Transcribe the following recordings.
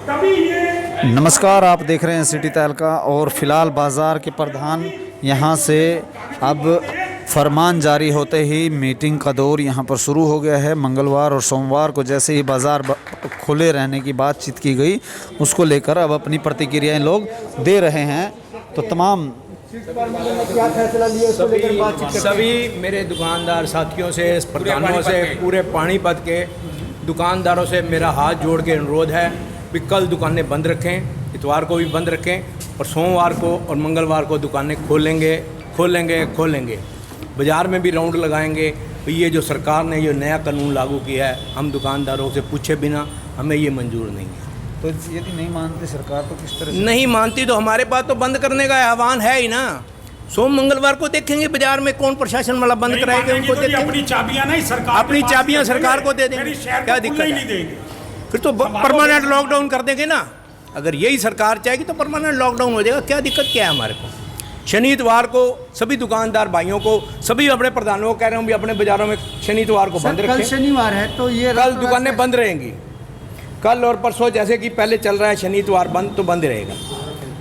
नमस्कार, आप देख रहे हैं सिटी तहलका। और फिलहाल बाज़ार के प्रधान यहां से अब फरमान जारी होते ही मीटिंग का दौर यहां पर शुरू हो गया है। मंगलवार और सोमवार को जैसे ही बाज़ार खुले रहने की बातचीत की गई, उसको लेकर अब अपनी प्रतिक्रियाएं लोग दे रहे हैं। तो तमाम क्या फैसला लिया सभी मेरे दुकानदार साथियों से, प्रधानों से, पूरे पानीपत के दुकानदारों से मेरा हाथ जोड़ के अनुरोध है कि कल दुकानें बंद रखें, इतवार को भी बंद रखें और सोमवार को और मंगलवार को दुकानें खोलेंगे। बाज़ार में भी राउंड लगाएंगे। ये जो सरकार ने ये नया कानून लागू किया है, हम दुकानदारों से पूछे बिना हमें ये मंजूर नहीं है। तो यदि नहीं मानती सरकार तो किस तरह से? नहीं मानती तो हमारे पास तो बंद करने का आह्वान है ही ना। सोम मंगलवार को देखेंगे बाजार में कौन प्रशासन वाला बंद कराएगा, उनको तो अपनी चाबियां नहीं सरकार, अपनी चाबियां सरकार को दे देंगे, क्या दिक्कत है? फिर तो परमानेंट लॉकडाउन कर देंगे ना। अगर यही सरकार चाहेगी तो परमानेंट लॉकडाउन हो जाएगा, क्या दिक्कत क्या है हमारे को। शनि इतवार को सभी दुकानदार भाइयों को, सभी अपने प्रधानों को कह रहे हूँ भी अपने बाजारों में शनि इतवार को बंद रखें। कल शनिवार है तो ये कल दुकानें बंद रहेंगी। कल और परसों जैसे कि पहले चल रहा है, शनि इतवार बंद तो बंद रहेगा।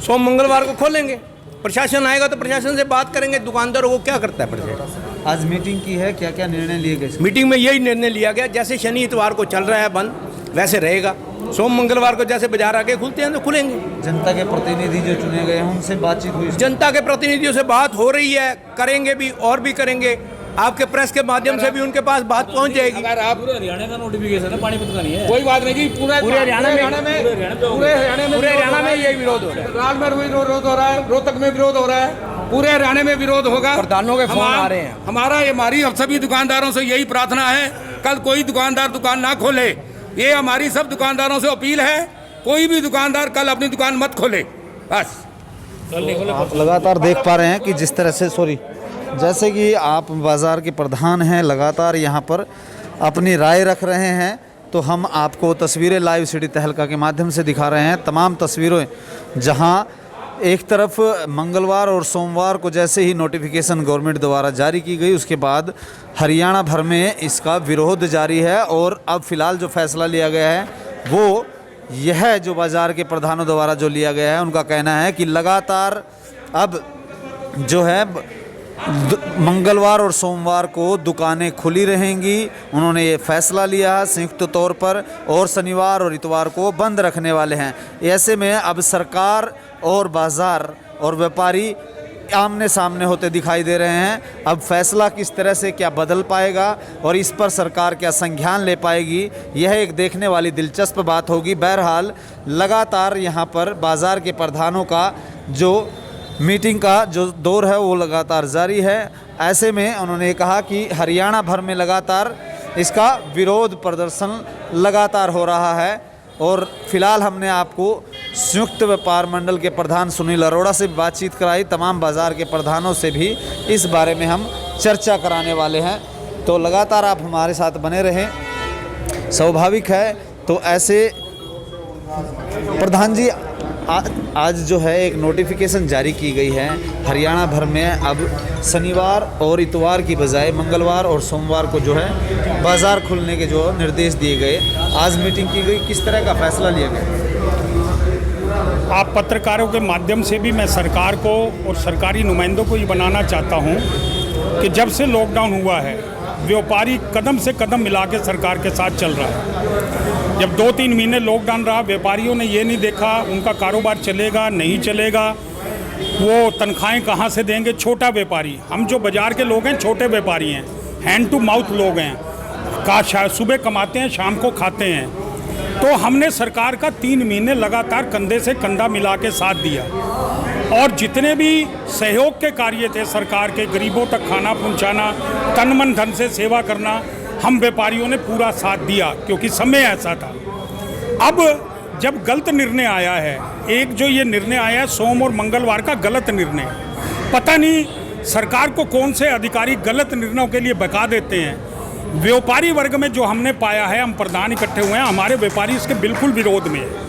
सोम मंगलवार को खोलेंगे। प्रशासन आएगा तो प्रशासन से बात करेंगे, दुकानदारों को क्या करता है प्रशासन। आज मीटिंग की है, क्या क्या निर्णय लिए गए? मीटिंग में यही निर्णय लिया गया, जैसे शनि इतवार को चल रहा है बंद वैसे रहेगा। सोम मंगलवार को जैसे बाजार आके खुलते हैं तो खुलेंगे। जनता के प्रतिनिधि जो चुने गए हैं उनसे बातचीत हुई? जनता के प्रतिनिधियों से बात हो रही है, करेंगे भी और भी करेंगे। आपके प्रेस के माध्यम से भी उनके पास बात पहुंच जाएगी। अगर आप पूरे हरियाणा का नोटिफिकेशन है, पानीपत का नहीं है, कोई बात नहीं कि पूरे हरियाणा में ये विरोध हो रहा है। लाल में विरोध हो रहा है, रोहतक में विरोध हो रहा है, पूरे हरियाणा में विरोध होगा। प्रधानों के फोन आ रहे हैं। हमारी सभी दुकानदारों से यही प्रार्थना है, कल कोई दुकानदार दुकान ना खोले। ये हमारी सब दुकानदारों से अपील है, कोई भी दुकानदार कल अपनी दुकान मत खोले। बस आप लगातार देख पा रहे हैं कि जिस तरह से जैसे कि आप बाज़ार के प्रधान हैं, लगातार यहाँ पर अपनी राय रख रहे हैं। तो हम आपको तस्वीरें लाइव सिटी तहलका के माध्यम से दिखा रहे हैं। तमाम तस्वीरें जहाँ एक तरफ मंगलवार और सोमवार को जैसे ही नोटिफिकेशन गवर्नमेंट द्वारा जारी की गई, उसके बाद हरियाणा भर में इसका विरोध जारी है। और अब फ़िलहाल जो फैसला लिया गया है वो यह जो बाज़ार के प्रधानों द्वारा जो लिया गया है, उनका कहना है कि लगातार अब जो है मंगलवार और सोमवार को दुकानें खुली रहेंगी। उन्होंने ये फैसला लिया है संयुक्त तौर पर, और शनिवार और इतवार को बंद रखने वाले हैं। ऐसे में अब सरकार और बाज़ार और व्यापारी आमने सामने होते दिखाई दे रहे हैं। अब फैसला किस तरह से क्या बदल पाएगा और इस पर सरकार क्या संज्ञान ले पाएगी, यह एक देखने वाली दिलचस्प बात होगी। बहरहाल लगातार यहाँ पर बाज़ार के प्रधानों का जो मीटिंग का जो दौर है वो लगातार जारी है। ऐसे में उन्होंने कहा कि हरियाणा भर में लगातार इसका विरोध प्रदर्शन लगातार हो रहा है। और फिलहाल हमने आपको संयुक्त व्यापार मंडल के प्रधान सुनील अरोड़ा से बातचीत कराई। तमाम बाज़ार के प्रधानों से भी इस बारे में हम चर्चा कराने वाले हैं। तो लगातार आप हमारे साथ बने रहें, स्वाभाविक है। तो ऐसे प्रधान जी, आज जो है एक नोटिफिकेशन जारी की गई है हरियाणा भर में। अब शनिवार और इतवार की बजाय मंगलवार और सोमवार को जो है बाज़ार खुलने के जो निर्देश दिए गए। आज मीटिंग की गई, किस तरह का फैसला लिया गया? आप पत्रकारों के माध्यम से भी मैं सरकार को और सरकारी नुमाइंदों को ये बनाना चाहता हूँ कि जब से लॉकडाउन हुआ है, व्यापारी कदम से कदम मिला के सरकार के साथ चल रहा है। जब 2-3 महीने लॉकडाउन रहा, व्यापारियों ने ये नहीं देखा उनका कारोबार चलेगा नहीं चलेगा, वो तनख्वाहें कहाँ से देंगे। छोटा व्यापारी, हम जो बाज़ार के लोग हैं छोटे व्यापारी हैं, हैंड टू माउथ लोग हैं, सुबह कमाते हैं शाम को खाते हैं। तो हमने सरकार का 3 महीने लगातार कंधे से कंधा मिला के साथ दिया। और जितने भी सहयोग के कार्य थे सरकार के, गरीबों तक खाना पहुँचाना, तन मन धन से सेवा करना, हम व्यापारियों ने पूरा साथ दिया क्योंकि समय ऐसा था। अब जब गलत निर्णय आया है, एक जो ये निर्णय आया है सोम और मंगलवार का गलत निर्णय, पता नहीं सरकार को कौन से अधिकारी गलत निर्णयों के लिए बका देते हैं। व्यापारी वर्ग में जो हमने पाया है, हम प्रधान इकट्ठे हुए हैं, हमारे व्यापारी इसके बिल्कुल विरोध में है।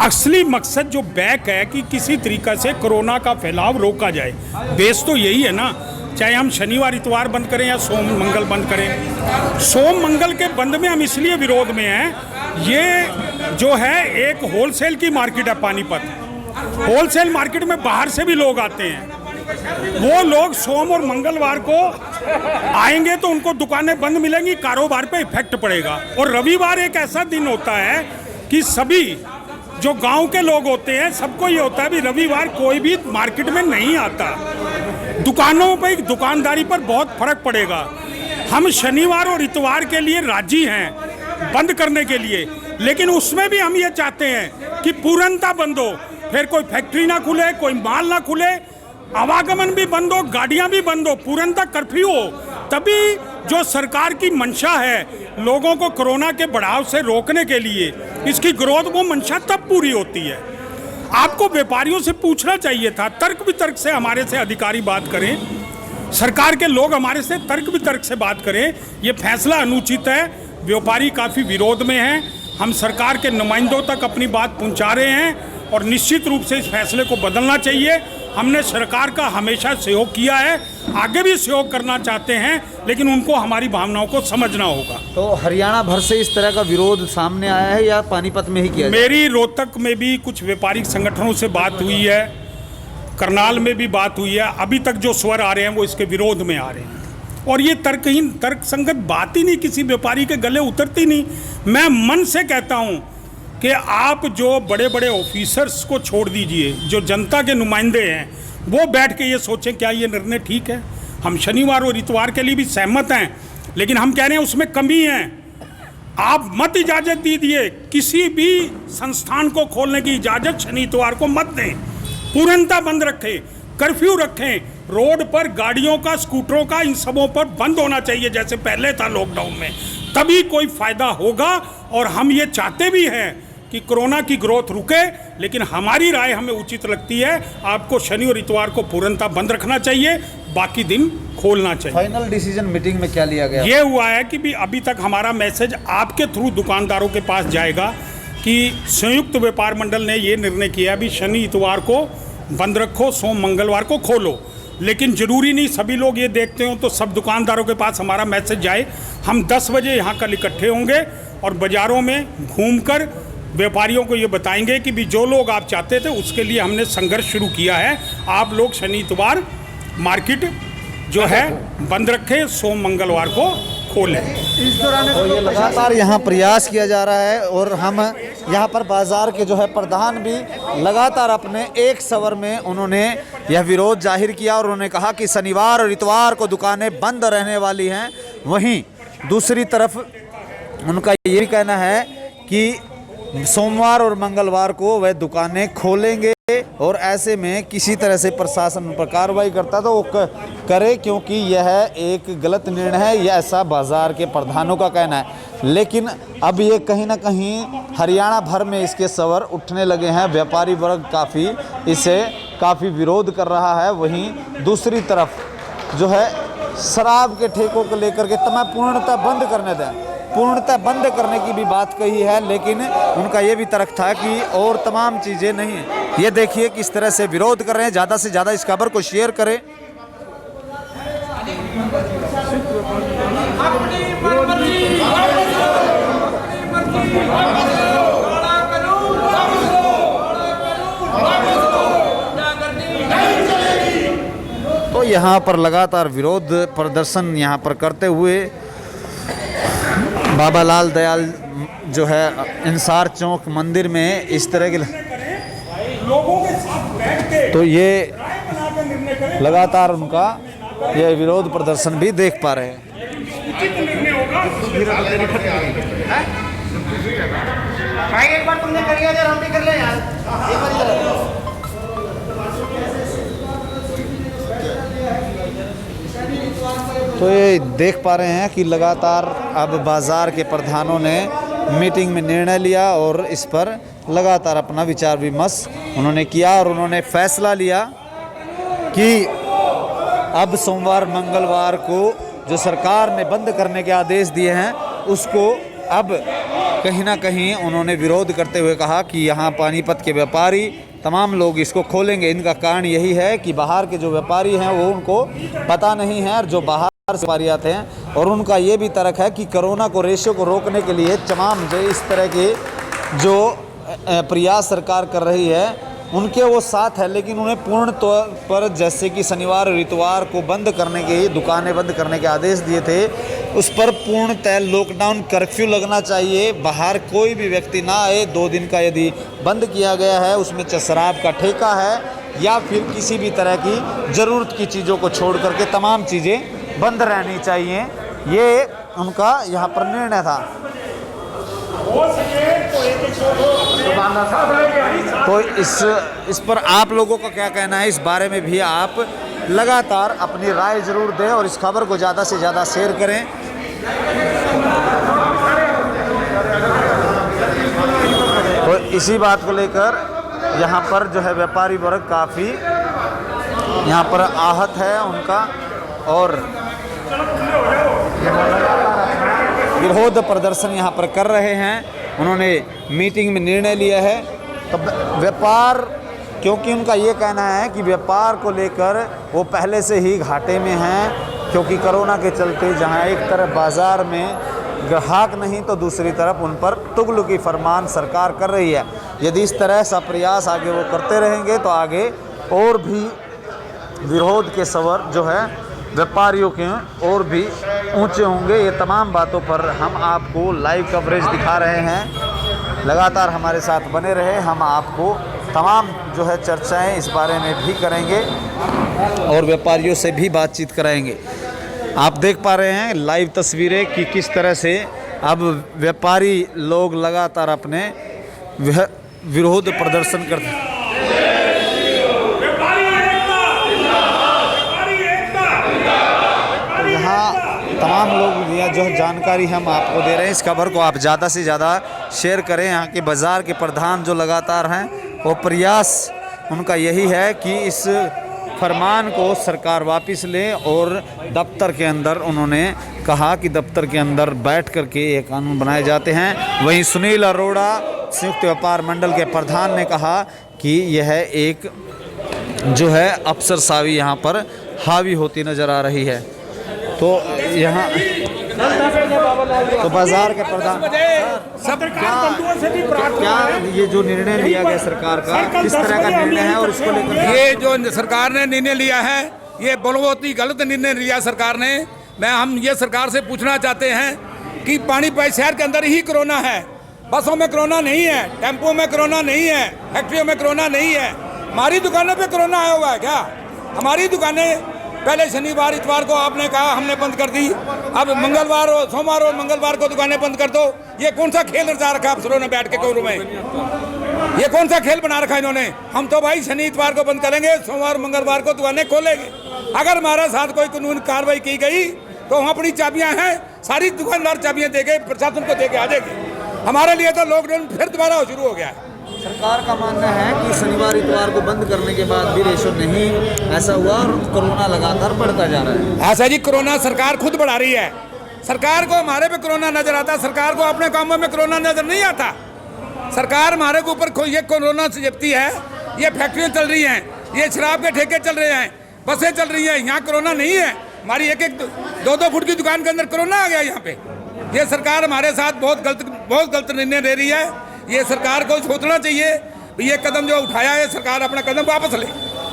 असली मकसद जो बैक है कि किसी तरीक़े से कोरोना का फैलाव रोका जाए, बेस तो यही है ना। चाहे हम शनिवार इतवार बंद करें या सोम मंगल बंद करें। सोम मंगल के बंद में हम इसलिए विरोध में हैं, ये जो है एक होलसेल की मार्केट है पानीपत। होलसेल मार्केट में बाहर से भी लोग आते हैं। वो लोग सोम और मंगलवार को आएंगे तो उनको दुकानें बंद मिलेंगी, कारोबार पे इफेक्ट पड़ेगा। और रविवार एक ऐसा दिन होता है कि सभी जो गांव के लोग होते हैं सबको ये होता है भी रविवार कोई भी मार्केट में नहीं आता, दुकानों पे दुकानदारी पर बहुत फर्क पड़ेगा। हम शनिवार और इतवार के लिए राजी हैं बंद करने के लिए, लेकिन उसमें भी हम ये चाहते हैं कि पूर्णतः बंद हो, फिर कोई फैक्ट्री ना खुले, कोई माल ना खुले, आवागमन भी बंद हो, गाड़ियां भी बंद हो, पूर्णतः कर्फ्यू हो। तभी जो सरकार की मंशा है लोगों को कोरोना के बढ़ाव से रोकने के लिए, इसकी ग्रोथ, वो मंशा तब पूरी होती है। आपको व्यापारियों से पूछना चाहिए था, तर्क वितर्क से हमारे से अधिकारी बात करें, सरकार के लोग हमारे से तर्क वितर्क से बात करें। ये फैसला अनुचित है, व्यापारी काफ़ी विरोध में हैं। हम सरकार के नुमाइंदों तक अपनी बात पहुंचा रहे हैं और निश्चित रूप से इस फैसले को बदलना चाहिए। हमने सरकार का हमेशा सहयोग किया है, आगे भी सहयोग करना चाहते हैं, लेकिन उनको हमारी भावनाओं को समझना होगा। तो हरियाणा भर से इस तरह का विरोध सामने आया है या पानीपत में ही किया जाए? मेरी रोहतक में भी कुछ व्यापारिक संगठनों से बात हुई है, करनाल में भी बात हुई है। अभी तक जो स्वर आ रहे हैं वो इसके विरोध में आ रहे हैं और ये तर्कहीन, तर्कसंगत बात ही नहीं, किसी व्यापारी के गले उतरती नहीं। मैं मन से कहता हूँ कि आप जो बड़े बड़े ऑफिसर्स को छोड़ दीजिए, जो जनता के नुमाइंदे हैं, वो बैठ के ये सोचें क्या ये निर्णय ठीक है। हम शनिवार और इतवार के लिए भी सहमत हैं, लेकिन हम कह रहे हैं उसमें कमी है। आप मत इजाज़त दीजिए, किसी भी संस्थान को खोलने की इजाज़त शनि इतवार को मत दें, पूर्णतः बंद रखें, कर्फ्यू रखें, रोड पर गाड़ियों का, स्कूटरों का, इन सबों पर बंद होना चाहिए जैसे पहले था लॉकडाउन में, तभी कोई फायदा होगा। और हम ये चाहते भी हैं कि कोरोना की ग्रोथ रुके, लेकिन हमारी राय हमें उचित लगती है, आपको शनि और इतवार को पूर्णतः बंद रखना चाहिए, बाकी दिन खोलना चाहिए। फाइनल डिसीजन मीटिंग में क्या लिया गया? ये हुआ है कि भी अभी तक हमारा मैसेज आपके थ्रू दुकानदारों के पास जाएगा कि संयुक्त व्यापार मंडल ने ये निर्णय किया भी शनि इतवार को बंद रखो, सोम मंगलवार को खोलो। लेकिन ज़रूरी नहीं सभी लोग ये देखते हो तो सब दुकानदारों के पास हमारा मैसेज जाए। हम 10 बजे यहाँ कल इकट्ठे होंगे और बाज़ारों में घूमकर व्यापारियों को ये बताएंगे कि भी जो लोग आप चाहते थे उसके लिए हमने संघर्ष शुरू किया है। आप लोग शनि इतवार मार्केट जो है बंद रखें, सोम मंगलवार को खोलें। इस दौरान तो ये लगातार यहाँ प्रयास किया जा रहा है और हम यहाँ पर बाजार के जो है प्रधान भी लगातार अपने एक स्वर में उन्होंने यह विरोध जाहिर किया और उन्होंने कहा कि शनिवार और इतवार को दुकानें बंद रहने वाली हैं। वहीं दूसरी तरफ उनका ये भी कहना है कि सोमवार और मंगलवार को वह दुकानें खोलेंगे और ऐसे में किसी तरह से प्रशासन पर कार्रवाई करता तो वो करे, क्योंकि यह एक गलत निर्णय है, यह ऐसा बाजार के प्रधानों का कहना है। लेकिन अब ये कहीं ना कहीं हरियाणा भर में इसके स्वर उठने लगे हैं, व्यापारी वर्ग काफ़ी विरोध कर रहा है। वहीं दूसरी तरफ जो है शराब के ठेकों को लेकर के तमाम पूर्णतः बंद करने की भी बात कही है, लेकिन उनका ये भी तर्क था कि और तमाम चीज़ें नहीं हैं। ये देखिए किस तरह से विरोध कर रहे हैं। ज़्यादा से ज़्यादा इस खबर को शेयर करें। तो यहाँ पर लगातार विरोध प्रदर्शन यहाँ पर करते हुए बाबा लाल दयाल जो है इंसार चौक मंदिर में इस तरह के लोगों के साथ बैठ के तो ये लगातार उनका ये विरोध प्रदर्शन भी देख पा रहे हैं। भाई एक बार तुमने कर लिया यार, हम भी कर ले यार, एक बार तो ये देख पा रहे हैं कि लगातार अब बाज़ार के प्रधानों ने मीटिंग में निर्णय लिया और इस पर लगातार अपना विचार विमर्श उन्होंने किया और उन्होंने फैसला लिया कि अब सोमवार मंगलवार को जो सरकार ने बंद करने के आदेश दिए हैं उसको अब कहीं ना कहीं उन्होंने विरोध करते हुए कहा कि यहाँ पानीपत के व्यापारी तमाम लोग इसको खोलेंगे। इनका कारण यही है कि बाहर के जो व्यापारी हैं वो उनको पता नहीं है और जो बाहर से व्यापारी आते हैं, और उनका ये भी तर्क है कि कोरोना को रेशो को रोकने के लिए तमाम जो इस तरह के जो प्रयास सरकार कर रही है उनके वो साथ है, लेकिन उन्हें पूर्ण तौर पर जैसे कि शनिवार और इतवार को बंद करने के, दुकानें बंद करने के आदेश दिए थे, उस पर पूर्णतः लॉकडाउन कर्फ्यू लगना चाहिए। बाहर कोई भी व्यक्ति ना आए। 2 दिन का यदि बंद किया गया है, उसमें शराब का ठेका है या फिर किसी भी तरह की ज़रूरत की चीज़ों को छोड़ करके तमाम चीज़ें बंद रहनी चाहिए। ये उनका यहाँ पर निर्णय था। तो इस पर आप लोगों का क्या कहना है, इस बारे में भी आप लगातार अपनी राय ज़रूर दें और इस खबर को ज़्यादा से ज़्यादा शेयर करें। तो इसी बात को लेकर यहाँ पर जो है व्यापारी वर्ग काफ़ी यहाँ पर आहत है उनका, और विरोध प्रदर्शन यहाँ पर कर रहे हैं। उन्होंने मीटिंग में निर्णय लिया है। तो व्यापार, क्योंकि उनका ये कहना है कि व्यापार को लेकर वो पहले से ही घाटे में हैं, क्योंकि कोरोना के चलते जहाँ एक तरफ बाज़ार में ग्राहक नहीं तो दूसरी तरफ उन पर तुगलकी फरमान सरकार कर रही है। यदि इस तरह सा प्रयास आगे वो करते रहेंगे तो आगे और भी विरोध के स्वर जो है व्यापारियों के और भी ऊंचे होंगे। ये तमाम बातों पर हम आपको लाइव कवरेज दिखा रहे हैं। लगातार हमारे साथ बने रहे, हम आपको तमाम जो है चर्चाएं इस बारे में भी करेंगे और व्यापारियों से भी बातचीत कराएंगे। आप देख पा रहे हैं लाइव तस्वीरें कि किस तरह से अब व्यापारी लोग लगातार अपने विरोध प्रदर्शन करते हैं। तमाम लोग यह जो जानकारी हम आपको दे रहे हैं, इस खबर को आप ज़्यादा से ज़्यादा शेयर करें। यहाँ के बाज़ार के प्रधान जो लगातार हैं, वो प्रयास उनका यही है कि इस फरमान को सरकार वापस ले, और दफ्तर के अंदर उन्होंने कहा कि दफ्तर के अंदर बैठ करके ये कानून बनाए जाते हैं। वहीं सुनील अरोड़ा संयुक्त व्यापार मंडल के प्रधान ने कहा कि यह एक जो है अफसरशाही यहाँ पर हावी होती नज़र आ रही है। तो यहाँ तो बाजार के प्रधान क्या ये जो निर्णय लिया गया सरकार का, किस तरह का निर्णय है और इसको लेकर ये जो सरकार ने निर्णय लिया है, ये बहुत ही गलत निर्णय लिया सरकार ने। हम ये सरकार से पूछना चाहते हैं कि पानीपत शहर के अंदर ही कोरोना है, बसों में कोरोना नहीं है, टेम्पो में कोरोना नहीं है, फैक्ट्रियों में कोरोना नहीं है। हमारी दुकानों पे कोरोना आया हुआ है क्या? हमारी दुकानें पहले शनिवार इतवार को आपने कहा हमने बंद कर दी, अब मंगलवार और सोमवार और मंगलवार को दुकानें बंद कर दो। ये कौन सा खेल रचा रखा अफसरों ने बैठ के कोरोना में? ये कौन सा खेल बना रखा इन्होंने? हम तो भाई शनि इतवार को बंद करेंगे, सोमवार मंगलवार को दुकानें खोलेंगे। अगर हमारे साथ कोई कानूनी कार्रवाई की गई तो हम अपनी चाबियां हैं, सारी दुकानदार चाबियां देके प्रशासन को देके आ जाएगी। हमारे लिए तो लॉकडाउन फिर दोबारा शुरू हो गया है। सरकार का मानना है कि शनिवार इतवार को बंद करने के बाद भी रेशो नहीं ऐसा हुआ और कोरोना लगातार बढ़ता जा रहा है। ऐसा जी, कोरोना सरकार खुद बढ़ा रही है। सरकार को हमारे पे कोरोना नजर आता, सरकार को अपने कामों में कोरोना नजर नहीं आता। सरकार हमारे के ऊपर ये कोरोना से जपती है। ये फैक्ट्रियाँ चल रही हैं, ये शराब के ठेके चल रहे हैं, बसें चल रही हैं, यहाँ कोरोना नहीं है। हमारी एक 2-2 फुट की दुकान के अंदर कोरोना आ गया यहाँ पे। ये सरकार हमारे साथ बहुत गलत निर्णय ले रही है। ये सरकार को सोचना चाहिए, ये कदम जो उठाया है सरकार अपना कदम वापस ले।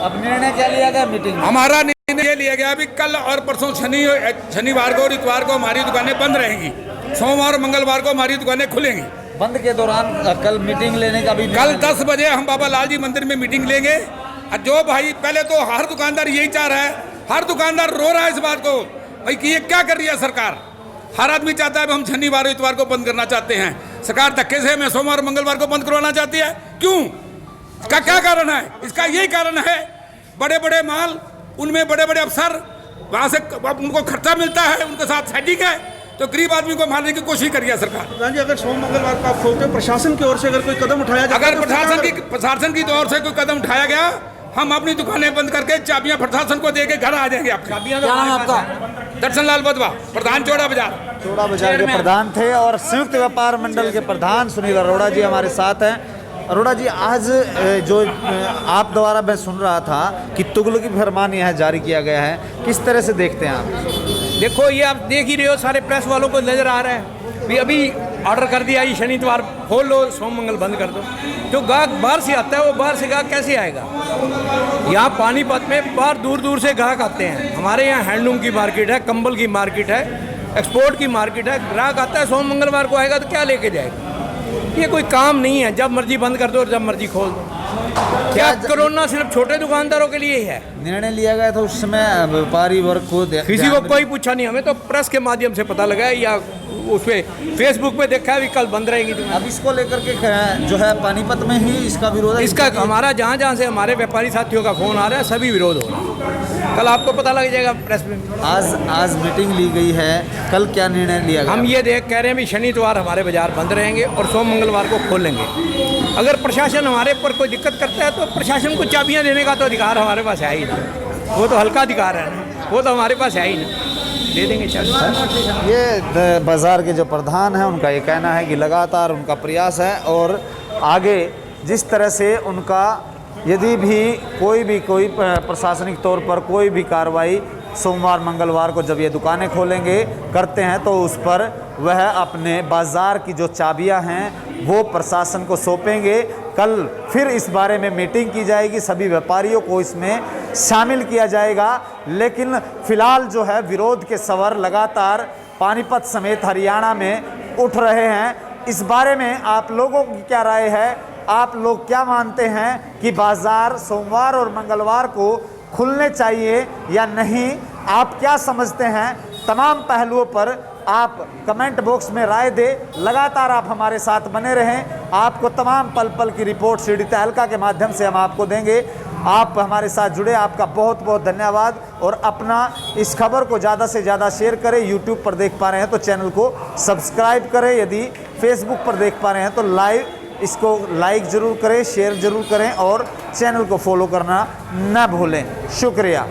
अब निर्णय क्या लिया गया मीटिंग में? हमारा निर्णय ये लिया गया अभी कल और परसों शनिवार को और इतवार को हमारी दुकानें बंद रहेंगी, सोमवार और मंगलवार को हमारी दुकानें खुलेंगी। बंद के दौरान कल मीटिंग लेने का भी कल 10 बजे हम बाबा लाल जी मंदिर में मीटिंग लेंगे। जो भाई पहले तो हर दुकानदार यही चाह रहा है, हर दुकानदार रो रहा है इस बात को भाई कि ये क्या कर रही है सरकार। हर आदमी चाहता है हम शनिवार और इतवार को बंद करना चाहते हैं, सरकार धक्के से हमें सोमवार मंगलवार को बंद करवाना चाहती है। क्यों? इसका क्या कारण है? इसका यही कारण है बड़े बड़े माल, उनमें बड़े बड़े अफसर, वहाँ से उनको खर्चा मिलता है, उनके साथ सेटिंग है, तो गरीब आदमी को मारने की कोशिश करी है सरकार। अगर सोम मंगलवार को आप खोलते, प्रशासन की ओर से अगर कोई कदम उठाया जाए, अगर प्रशासन की ओर से कोई कदम उठाया गया, हम अपनी दुकानें बंद करके चाबियां प्रशासन को देके घर आ जाएंगे। आपका क्या नाम आपका? दर्शन लाल बदवा, प्रधान चौड़ा बाजार के प्रधान थे, और संयुक्त व्यापार मंडल के प्रधान सुनील अरोड़ा जी हमारे साथ हैं। अरोड़ा जी, आज जो आप द्वारा मैं सुन रहा था कि तुगलकी फरमान यहाँ जारी किया गया है, किस तरह से देखते हैं आप? देखो, ये आप देख ही रहे हो, सारे प्रेस वालों को नजर आ रहा है। अभी ऑर्डर कर दिया ये शनिवार खोल लो, सोम मंगल बंद कर दो। जो ग्राहक बाहर से आता है वो बाहर से ग्राहक कैसे आएगा? यहाँ पानीपत में बाहर दूर दूर से ग्राहक आते हैं। हमारे यहाँ हैंडलूम की मार्केट है, कंबल की मार्केट है, एक्सपोर्ट की मार्केट है। ग्राहक आता है, सोम मंगलवार को आएगा तो क्या लेके जाएगा? ये कोई काम नहीं है, जब मर्जी बंद कर दो और जब मर्जी खोल दो। क्या कोरोना सिर्फ छोटे दुकानदारों के लिए ही है? निर्णय लिया गया था उस समय व्यापारी वर्ग को किसी को कोई पूछा नहीं, हमें तो प्रेस के माध्यम से पता लगा है या उस पे फेसबुक पे देखा है भी कल बंद रहेंगी दुकान। अब इसको लेकर के जो है पानीपत में ही इसका विरोध है। इसका हमारा जहाँ जहाँ से हमारे व्यापारी साथियों का फोन आ रहा है सभी विरोध हो रहा है। कल आपको पता लग जाएगा प्रेस में। आज मीटिंग ली गई है, कल क्या निर्णय लिया गया? हम ये कह रहे हैं भी शनिवार हमारे बाजार बंद रहेंगे और सोम मंगलवार को खोलेंगे। अगर प्रशासन हमारे ऊपर कोई दिक्कत करता है तो प्रशासन को चाबियाँ देने का तो अधिकार हमारे पास है ही ना, वो तो हल्का अधिकार है ना, वो तो हमारे पास है ही ना, दे देंगे चाबी। ये बाज़ार के जो प्रधान हैं उनका ये कहना है कि लगातार उनका प्रयास है और आगे जिस तरह से उनका यदि भी कोई प्रशासनिक तौर पर कोई भी कार्रवाई सोमवार मंगलवार को जब ये दुकानें खोलेंगे करते हैं तो उस पर वह अपने बाज़ार की जो चाबियां हैं वो प्रशासन को सौंपेंगे। कल फिर इस बारे में मीटिंग की जाएगी, सभी व्यापारियों को इसमें शामिल किया जाएगा। लेकिन फ़िलहाल जो है विरोध के स्वर लगातार पानीपत समेत हरियाणा में उठ रहे हैं। इस बारे में आप लोगों की क्या राय है? आप लोग क्या मानते हैं कि बाज़ार सोमवार और मंगलवार को खुलने चाहिए या नहीं? आप क्या समझते हैं? तमाम पहलुओं पर आप कमेंट बॉक्स में राय दें। लगातार आप हमारे साथ बने रहें। आपको तमाम पल पल की रिपोर्ट सीडी तहलका के माध्यम से हम आपको देंगे। आप हमारे साथ जुड़े, आपका बहुत बहुत धन्यवाद। और अपना इस खबर को ज़्यादा से ज़्यादा शेयर करें। यूट्यूब पर देख पा रहे हैं तो चैनल को सब्सक्राइब करें, यदि फेसबुक पर देख पा रहे हैं तो इसको लाइक ज़रूर करें, शेयर ज़रूर करें और चैनल को फॉलो करना न भूलें। शुक्रिया।